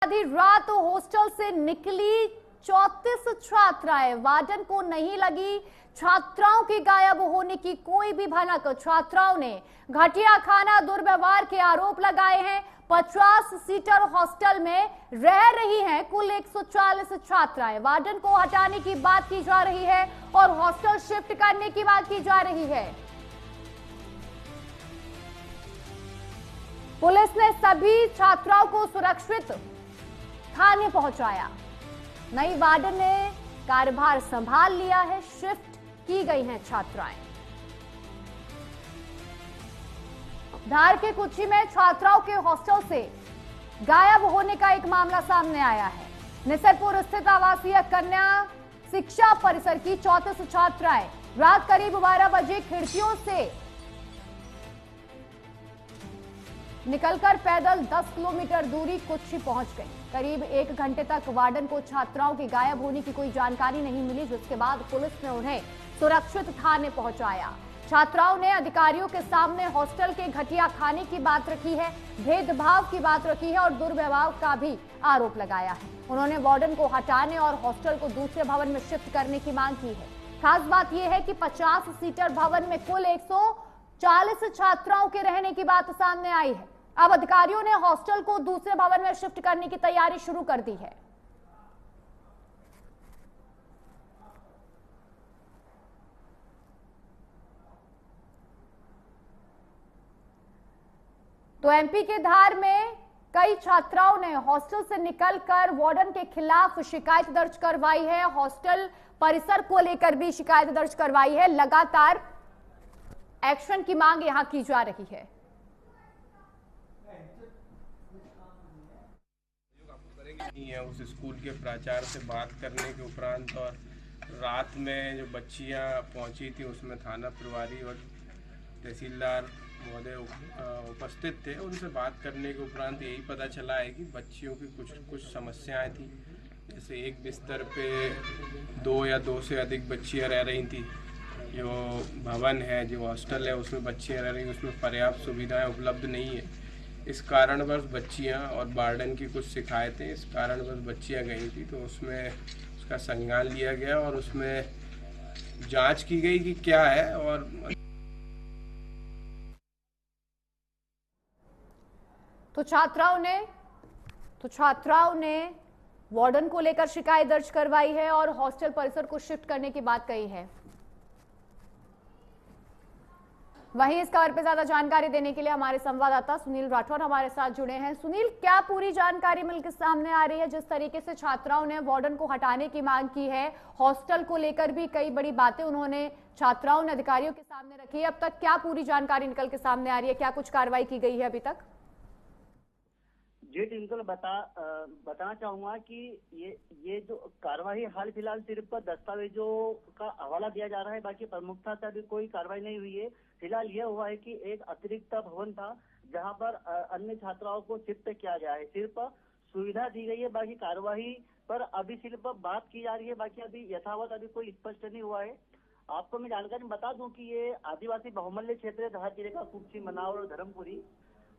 आधी रात हॉस्टल से निकली 34 छात्राएं, वार्डन को नहीं लगी छात्राओं के गायब होने की कोई भी भनक। छात्राओं ने घटिया खाना, दुर्व्यवहार के आरोप लगाए हैं। 50 सीटर हॉस्टल में रह रही हैं कुल 140 छात्राएं। वार्डन को हटाने की बात की जा रही है और हॉस्टल शिफ्ट करने की बात की जा रही है। पुलिस ने सभी छात्राओं को सुरक्षित थाने पहुंचाया। नई वार्डन ने कार्यभार संभाल लिया है, शिफ्ट की गई हैं छात्राएं। धार के कुची में छात्राओं के हॉस्टल से गायब होने का एक मामला सामने आया है। निसरपुर स्थित आवासीय कन्या शिक्षा परिसर की 34 छात्राएं रात करीब 12 बजे खिड़कियों से निकलकर पैदल 10 किलोमीटर दूरी कुची पहुंच गई। करीब 1 घंटे तक वार्डन को छात्राओं के गायब होने की कोई जानकारी नहीं मिली, जिसके बाद पुलिस ने उन्हें सुरक्षित थाने पहुंचाया। छात्राओं ने अधिकारियों के सामने हॉस्टल के घटिया खाने की बात रखी है, भेदभाव की बात रखी है और दुर्व्यवहार का भी आरोप लगाया है। उन्होंने वार्डन को हटाने और हॉस्टल को दूसरे भवन में शिफ्ट करने की मांग की है। खास बात यह है कि 50 सीटर भवन में कुल 140 छात्राओं के रहने की बात सामने आई है। अब अधिकारियों ने हॉस्टल को दूसरे भवन में शिफ्ट करने की तैयारी शुरू कर दी है। तो एमपी के धार में कई छात्राओं ने हॉस्टल से निकलकर वार्डन के खिलाफ शिकायत दर्ज करवाई है। हॉस्टल परिसर को लेकर भी शिकायत दर्ज करवाई है। लगातार एक्शन की मांग यहां की जा रही है। उस स्कूल के प्राचार्य से बात करने के उपरांत और रात में जो बच्चियां पहुंची थी उसमें थाना प्रभारी और तहसीलदार महोदय उपस्थित थे। उनसे बात करने के उपरांत यही पता चला है कि बच्चियों की कुछ समस्याएं थी। जैसे एक बिस्तर पे 2 या 2 से अधिक बच्चियां रह रही थी। जो भवन है, जो हॉस्टल है, उसमें बच्चियां रह रही, उसमें पर्याप्त सुविधाएं उपलब्ध नहीं है। इस कारणवश बच्चियां और वार्डन की कुछ शिकायतें इस कारणवश बच्चियां गई थी, तो उसमें उसका संज्ञान लिया गया और उसमें जांच की गई कि क्या है। और तो छात्राओं ने वार्डन को लेकर शिकायत दर्ज करवाई है और हॉस्टल परिसर को शिफ्ट करने की बात कही है। वहीं इस खबर पर ज्यादा जानकारी देने के लिए हमारे संवाददाता सुनील राठौर हमारे साथ जुड़े हैं। सुनील, क्या पूरी जानकारी मिलकर सामने आ रही है? जिस तरीके से छात्राओं ने वार्डन को हटाने की मांग की है, हॉस्टल को लेकर भी कई बड़ी बातें उन्होंने छात्राओं ने अधिकारियों के सामने रखी है। अब तक क्या पूरी जानकारी निकल के सामने आ रही है? क्या कुछ कार्रवाई की गई है अभी तक? जी टिंकल, बताना चाहूंगा कि ये जो कार्रवाई हाल फिलहाल सिर्फ दस्तावेजों का हवाला दिया जा रहा है, बाकी प्रमुखता से अभी कोई कार्रवाई नहीं हुई है। फिलहाल यह हुआ है कि एक अतिरिक्त भवन था जहां पर अन्य छात्राओं को शिफ्ट किया गया है, सिर्फ सुविधा दी गई है। बाकी कार्रवाई पर अभी सिर्फ बात की जा रही है, बाकी अभी यथावत अभी कोई स्पष्ट नहीं हुआ है। आपको मैं जानकारी बता दूं कि ये आदिवासी बहुमूल्य क्षेत्र है धार जिले का कुर्सी, मनावर और धर्मपुरी।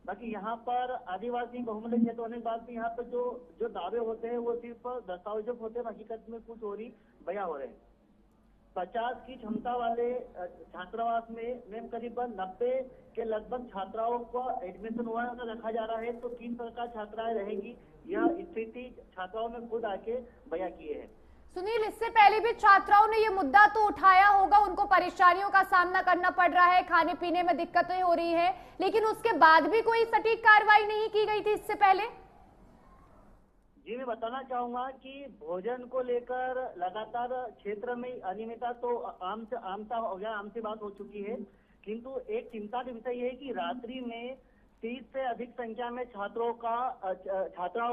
बाकी यहाँ पर आदिवासी बहुमूल्य क्षेत्र होने के बाद भी यहाँ पर जो दावे होते हैं वो सिर्फ दस्तावेजों होते हैं, हकीकत में कुछ और ही बयां हो रहे हैं। 50 की क्षमता वाले छात्रावास में करीबन 90 के लगभग छात्राओं को एडमिशन हुआ है, रखा जा रहा है। तो 3 प्रकार छात्राएं रहेंगी, यह स्थिति छात्राओं ने खुद आके बयां किए हैं। सुनील, इससे पहले भी छात्राओं ने ये मुद्दा तो उठाया होगा, उनको परेशानियों का सामना करना पड़ रहा है, खाने पीने में दिक्कतें हो रही है, लेकिन उसके बाद भी कोई सटीक कार्रवाई नहीं की गई थी इससे पहले? जी, मैं बताना चाहूंगा कि भोजन को लेकर लगातार क्षेत्र में अनियमितता तो आम सी बात हो चुकी है। किंतु एक चिंता का विषय है कि रात्रि में 30 से अधिक संख्या में छात्राओं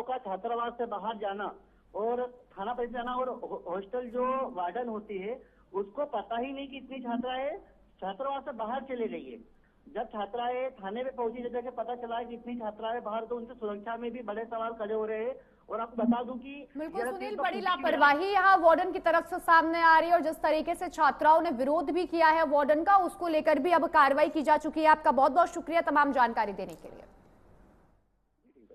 का छात्रावास से बाहर जाना और थाना परिसर जाना, और हॉस्टल जो वार्डन होती है उसको पता ही नहीं कि इतनी छात्राएं छात्रावास से बाहर चले गई है। जब छात्राएं थाने में पहुंची, जब जाके पता चला कि इतनी छात्राएं बाहर, तो उनकी सुरक्षा में भी बड़े सवाल खड़े हो रहे हैं। और आपको बता दूं कि बिल्कुल सुनील, बड़ी लापरवाही यहाँ वार्डन की तरफ से सामने आ रही है और जिस तरीके से छात्राओं ने विरोध भी किया है वार्डन का, उसको लेकर भी अब कार्रवाई की जा चुकी है। आपका बहुत बहुत शुक्रिया तमाम जानकारी देने के लिए।